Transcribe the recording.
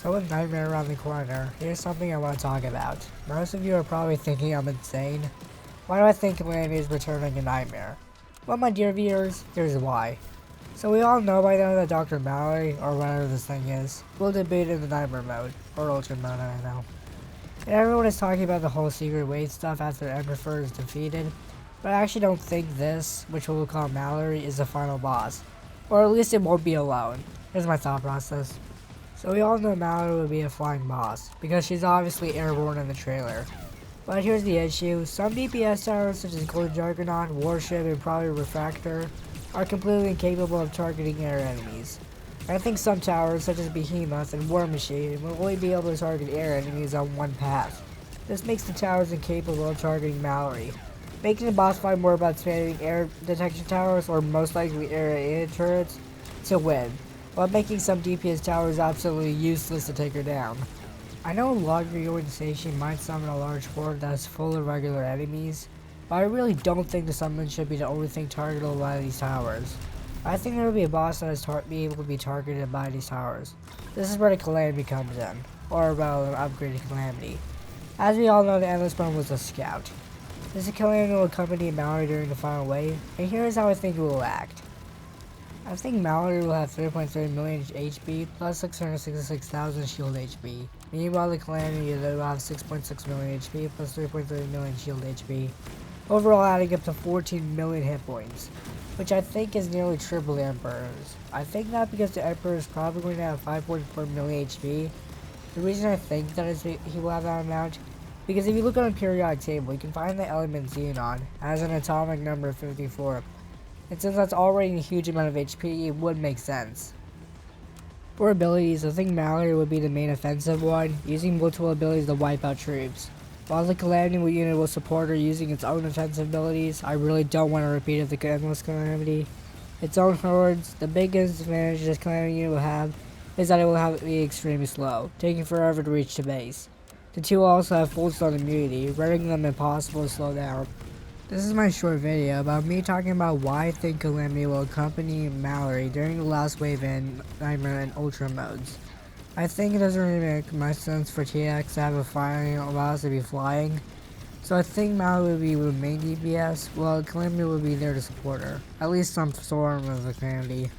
So with Nightmare around the corner, here's something I want to talk about. Most of you are probably thinking I'm insane. Why do I think Calamity is returning in Nightmare? Well, my dear viewers, here's why. So we all know by now that Dr. Mallory, or whatever this thing is, will debate in the Nightmare mode, or Ultra mode, I don't know. And everyone is talking about the whole secret wait stuff after Emperor is defeated, but I actually don't think this, which we'll call Mallory, is the final boss. Or at least it won't be alone. Here's my thought process. So we all know Mallory will be a flying boss, because she's obviously airborne in the trailer. But here's the issue, some DPS towers such as Gold Juggernaut, Warship, and probably Refractor are completely incapable of targeting air enemies. I think some towers such as Behemoth and War Machine will only be able to target air enemies on one path. This makes the towers incapable of targeting Mallory, making the boss fight more about spamming air detection towers or most likely air turrets to win, while making some DPS towers absolutely useless to take her down. I know a lot of your organization might summon a large horde that is full of regular enemies, but I really don't think the summon should be the only thing targetable by these towers. I think there will be a boss that is be able to be targeted by these towers. This is where the Calamity comes in, or well, an upgraded Calamity. As we all know, the Endless Bone was a scout. This Calamity will accompany Mallory during the final wave, and here is how I think it will act. I think Mallory will have 3.3 million HP plus 666,000 shield HP. Meanwhile, the Calamity will have 6.6 million HP plus 3.3 million shield HP. Overall adding up to 14 million hit points, which I think is nearly triple the Emperor's. I think that because the Emperor is probably going to have 5.4 million HP. The reason I think that is he will have that amount, because if you look on a periodic table, you can find the element Xenon as an atomic number 54. And since that's already a huge amount of HP, it would make sense. For abilities, I think Mallory would be the main offensive one, using multiple abilities to wipe out troops. While the Calamity unit will support her using its own offensive abilities, I really don't want to repeat of the Endless Calamity. Its own hordes, the biggest advantage this Calamity unit will have is that it will have to be extremely slow, taking forever to reach the base. The two also have full stun immunity, rendering them impossible to slow down. This is my short video about me talking about why I think Calamity will accompany Mallory during the last wave in Nightmare and Ultra modes. I think it doesn't really make much sense for TDX to have a flying allow us to be flying, so I think Mallory will be with main DPS, while Calamity will be there to support her, at least some form of the Calamity.